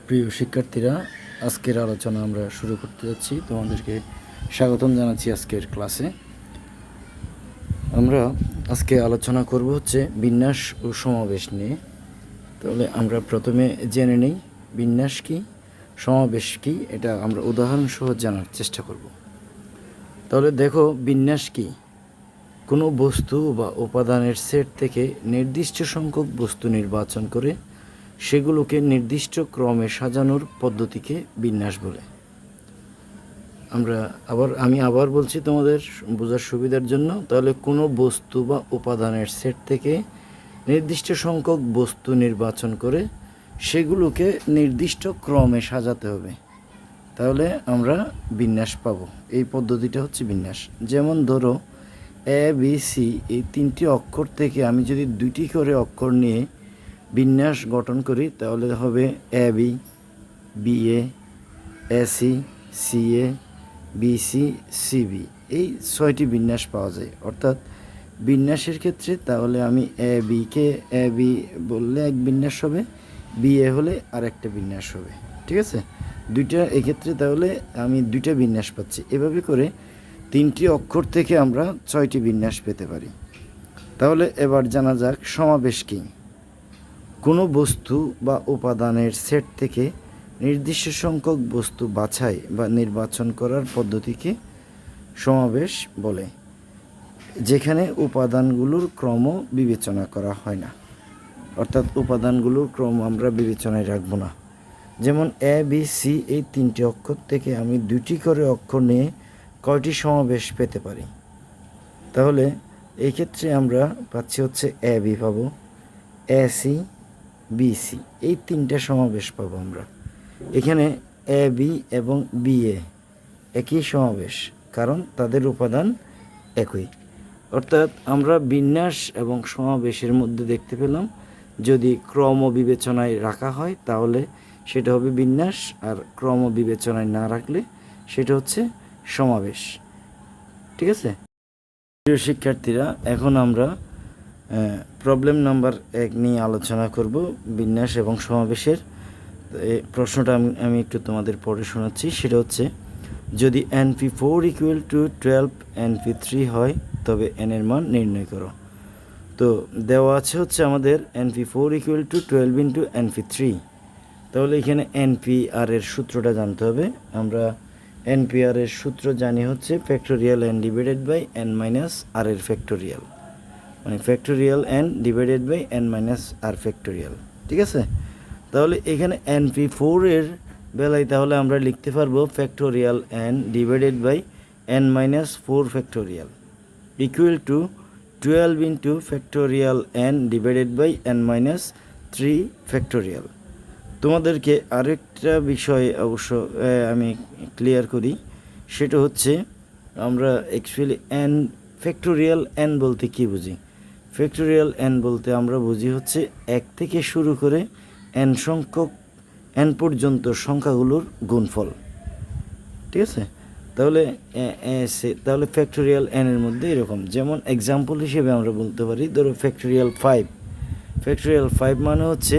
প্রিয় শিক্ষার্থীরা, আজকের আলোচনা আমরা শুরু করতে যাচ্ছি। তোমাদেরকে স্বাগতম জানাচ্ছি আজকের ক্লাসে। আমরা আজকে আলোচনা করব হচ্ছে বিন্যাস ও সমাবেশ নিয়ে। তাহলে আমরা প্রথমে জেনে নিই বিন্যাস কী, সমাবেশ কী, এটা আমরা উদাহরণ সহ জানার চেষ্টা করব। তাহলে দেখো, বিন্যাস কী? কোনো বস্তু বা উপাদানের সেট থেকে নির্দিষ্ট সংখ্যক বস্তু নির্বাচন করে সেগুলোকে নির্দিষ্ট ক্রমে সাজানোর পদ্ধতিকে বিন্যাস বলে। আমি আবার বলছি তোমাদের বোঝার সুবিধার জন্য। তাহলে কোনো বস্তু বা উপাদানের সেট থেকে নির্দিষ্ট সংখ্যক বস্তু নির্বাচন করে সেগুলোকে নির্দিষ্ট ক্রমে সাজাতে হবে, তাহলে আমরা বিন্যাস পাবো। এই পদ্ধতিটা হচ্ছে বিন্যাস। যেমন ধরো, এ বি সি এই তিনটি অক্ষর থেকে আমি যদি দুইটি করে অক্ষর নিয়ে বিন্যাস গঠন করি, তাহলে হবে A B, B A C, C A, B C, C B. এই 6টি বিন্যাস পাওয়া যায়। অর্থাৎ বিন্যাসের ক্ষেত্রে তাহলে আমি এ বিকে এ বি বললে এক বিন্যাস হবে, বি এ হলে আর একটা বিন্যাস হবে। ঠিক আছে, দুইটা এক্ষেত্রে তাহলে আমি দুইটা বিন্যাস পাচ্ছি। এভাবে করে 3টি অক্ষর থেকে আমরা 6টি বিন্যাস পেতে পারি। তাহলে এবার জানা যাক সমাবেশ কী। কোনো বস্তু বা উপাদানের সেট থেকে নির্দিষ্ট সংখ্যক বস্তু বাছাই বা নির্বাচন করার পদ্ধতিকে সমাবেশ বলে, যেখানে উপাদানগুলোর ক্রম বিবেচনা করা হয় না। অর্থাৎ উপাদানগুলোর ক্রম আমরা বিবেচনায় রাখব না। যেমন এ বি সি এই 3টি অক্ষর থেকে আমি 2টি করে অক্ষর নিয়ে কয়টি সমাবেশ পেতে পারি? তাহলে এই ক্ষেত্রে আমরা পাচ্ছি হচ্ছে এ বি পাবো, এ সি, বি সি, এই 3টা সমাবেশ পাবো আমরা। এখানে এ বি এবং বি এ একই সমাবেশ, কারণ তাদের উপাদান একই। অর্থাৎ আমরা বিন্যাস এবং সমাবেশের মধ্যে দেখতে পেলাম, যদি ক্রম বিবেচনায় রাখা হয় তাহলে সেটা হবে বিন্যাস, আর ক্রম বিবেচনায় না রাখলে সেটা হচ্ছে সমাবেশ। ঠিক আছে প্রিয় শিক্ষার্থীরা, এখন আমরা প্রবলেম নাম্বার 1 নিয়ে আলোচনা করব, বিন্যাস এবং সমাবেশের। এই প্রশ্নটা আমি একটু তোমাদের পড়ে শোনাচ্ছি। সেটা হচ্ছে, যদি NP4 ইকুয়াল টু 12 NP3 হয় তবে n এর মান নির্ণয় করো। তো দেওয়া আছে হচ্ছে আমাদের NP4 equal to 12 into NP3। তাহলে এখানে NPR এর সূত্রটা জানতে হবে। আমরা NPR এর সূত্র জানি হচ্ছে factorial n divided by n minus R এর ফ্যাক্টোরিয়াল, মানে factorial n divided by n minus R factorial. ঠিক আছে, তাহলে এখানে NP4 এর বেলায় তাহলে আমরা লিখতে পারবো factorial n divided by n minus 4 factorial equal to 12 into factorial n divided by n minus 3 factorial. তোমাদেরকে আরেকটা বিষয় অবশ্য আমি ক্লিয়ার করি, সেটা হচ্ছে আমরা অ্যাকচুয়ালি n ফ্যাক্টোরিয়াল n বলতে কী বুঝি? ফ্যাক্টোরিয়াল n বলতে আমরা বুঝি হচ্ছে 1 থেকে শুরু করে n সংখ্যক n পর্যন্ত সংখ্যাগুলোর গুণফল। ঠিক আছে, তাহলে ফ্যাক্টোরিয়াল n এর মধ্যে এরকম, যেমন এক্সাম্পল হিসেবে আমরা বলতে পারি, ধরো ফ্যাক্টোরিয়াল 5। ফ্যাক্টোরিয়াল 5 মানে হচ্ছে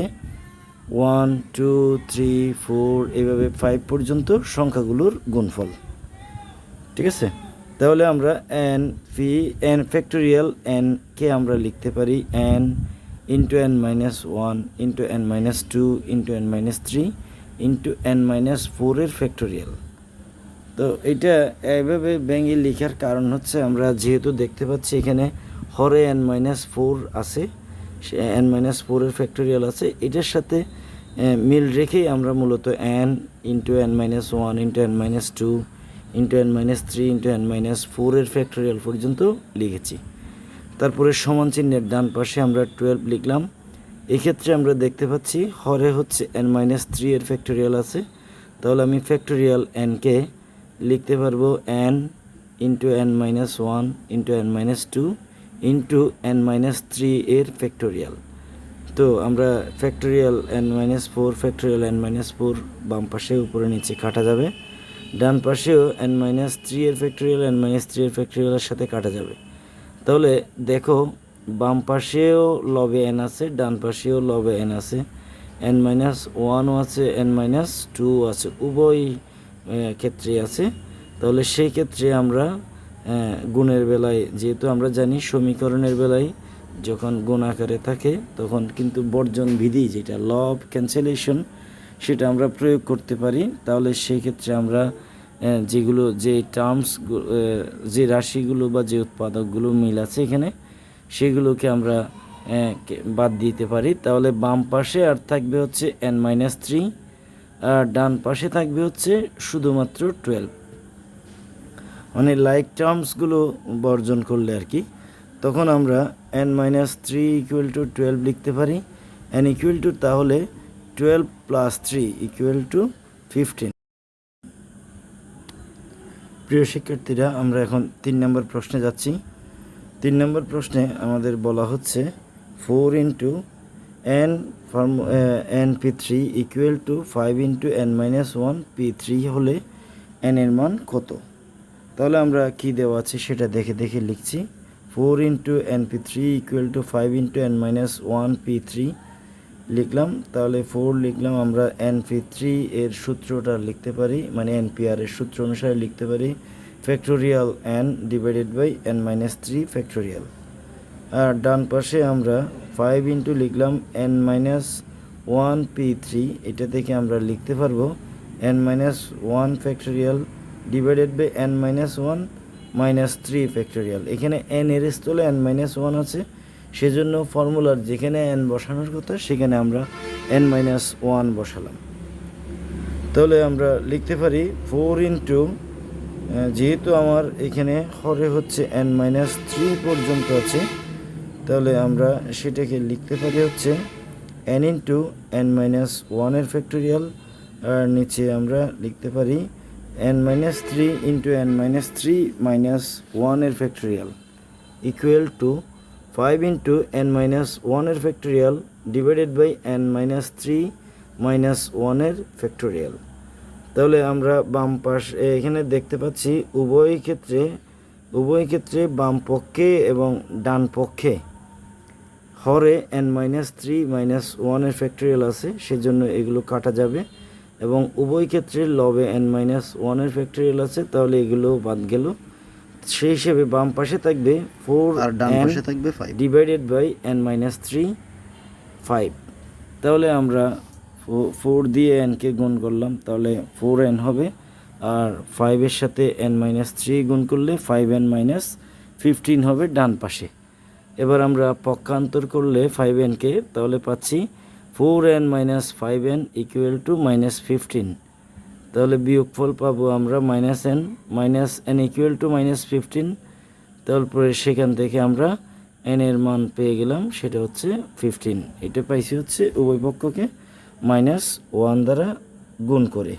1 2 3 4 এইভাবে 5 পর্যন্ত সংখ্যাগুলোর গুণফল। ঠিক আছে, তাহলে আমরা n ফ্যাক্টোরিয়াল n কে আমরা লিখতে পারি n into n minus 1 into n minus 2 into n minus 3 into n minus 4 এর ফ্যাক্টোরিয়াল। তো এটা এইভাবে ভেঙে লেখার কারণ হচ্ছে, আমরা যেহেতু দেখতে পাচ্ছি এখানে হরে n মাইনাস 4 আছে, সে n মাইনাস 4 এর ফ্যাক্টোরিয়াল আছে, এটার সাথে মিল রেখেই আমরা মূলত n into n minus 1 into n minus 2 into n minus 3 into n minus 4 এর ফ্যাক্টোরিয়াল পর্যন্ত লিখেছি। তারপরে সমান চিহ্নের ডান পাশে আমরা 12 লিখলাম। এক্ষেত্রে আমরা দেখতে পাচ্ছি হরে হচ্ছে n মাইনাস 3 এর ফ্যাক্টোরিয়াল আছে, তাহলে আমি ফ্যাক্টোরিয়াল n কে লিখতে পারবো n into n minus 1 into n minus 2 into n minus 3 এর ফ্যাক্টোরিয়াল। তো আমরা factorial n minus 4 factorial n minus 4 বাম পাশে উপরে নিচে কাটা যাবে, ডান পাশেও n মাইনাস 3 এর ফ্যাক্টোরিয়াল n মাইনাস 3 এর ফ্যাক্টোরিয়ালের সাথে কাটা যাবে। তাহলে দেখো, বাম পাশেও লবে n আছে, ডান পাশেও লবে n আছে, এন মাইনাস ওয়ানও আছে, এন মাইনাস টু আছে, উভয় ক্ষেত্রে আছে। তাহলে সেই ক্ষেত্রে আমরা গুণের বেলায়, যেহেতু আমরা জানি সমীকরণের বেলায় যখন গুণ আকারে থাকে তখন কিন্তু বর্জন বিধি, যেটা ল অফ ক্যান্সেলেশন, সেটা আমরা প্রয়োগ করতে পারি। তাহলে সেই ক্ষেত্রে আমরা যেগুলো, যে টার্মস, যে রাশিগুলো বা যে উৎপাদকগুলো মিল আছে এখানে, সেগুলোকে আমরা বাদ দিতে পারি। তাহলে বাম পাশে আর থাকবে হচ্ছে এন মাইনাস থ্রি, আর ডান পাশে থাকবে হচ্ছে শুধুমাত্র 12, মানে লাইক টার্মসগুলো বর্জন করলে আর কি। তখন আমরা N minus three equal to 12 লিখতে পারি। এন ইকুয়াল টু তাহলে 12 প্লাস 3 ইকুয়াল টু 15। প্রিয় শিক্ষার্থীরা, আমরা এখন 3 নম্বর প্রশ্নে যাচ্ছি। 3 নম্বর প্রশ্নে আমাদের বলা হচ্ছে 4 into N N P three equal to 5 into N minus one P three হলে এন এর মান কত? তাহলে আমরা কি দেওয়া আছে সেটা দেখে দেখে লিখছি। 4 into N P three equal to 5 into N minus one P three লিখলাম। তাহলে 4 লিখলাম। আমরা এন পি থ্রি এর সূত্রটা লিখতে পারি, মানে এনপিআর এর সূত্র অনুসারে লিখতে পারি factorial N divided by N minus three factorial. আর ডান পাশে আমরা 5 ইন্টু লিখলাম N minus one P three, এটা থেকে আমরা লিখতে পারবো N minus one factorial divided by N minus one minus three factorial. এখানে এন এর স্থলে এন মাইনাস ওয়ান আছে, সেজন্য ফর্মুলার যেখানে এন বসানোর কথা সেখানে আমরা এন মাইনাস ওয়ান বসালাম। তাহলে আমরা লিখতে পারি 4 ইন্টু, যেহেতু আমার এখানে হরে হচ্ছে এন মাইনাস থ্রি পর্যন্ত আছে, তাহলে আমরা সেটাকে লিখতে পারি হচ্ছে এন ইন্টু এন মাইনাস ওয়ানের ফ্যাক্টোরিয়াল, আর নিচে আমরা লিখতে পারি N minus three into N minus three minus ওয়ানের factorial equal to 5 into N minus ওয়ানের factorial divided by N minus three minus ওয়ানের ফ্যাক্টোরিয়াল। তাহলে আমরা বাম পাশ এখানে দেখতে পাচ্ছি উভয় ক্ষেত্রে বাম পক্ষে এবং ডান পক্ষে হরে এন মাইনাস থ্রি মাইনাস ওয়ানের ফ্যাক্টোরিয়াল আছে, সেজন্য এগুলো কাটা যাবে। এবং উভয় ক্ষেত্রে লবে এন মাইনাস ওয়ানের ফ্যাক্টোরিয়াল আছে, তাহলে এগুলো বাদ গেল। সেই হিসেবে বাম পাশে থাকবে 4 আর ডান পাশে থাকবে 5 divided by N minus three 5। তাহলে আমরা 4 দিয়ে এনকে গুণ করলাম, তাহলে 4n হবে। আর 5 এর সাথে এন মাইনাস থ্রি গুণ করলে 5n মাইনাস 15 হবে ডান পাশে। এবার আমরা পক্ষান্তর করলে 5nকে, তাহলে পাচ্ছি 4n minus 5n equal to minus 15। তাহলে বিয়োগফল পাবো আমরা minus N equal to minus 15। তারপরে সেখান থেকে আমরা এন এর মান পেয়ে গেলাম, সেটা হচ্ছে 15। এটা পাইছি হচ্ছে উভয় পক্ষকে মাইনাস ওয়ান দ্বারা গুণ করে।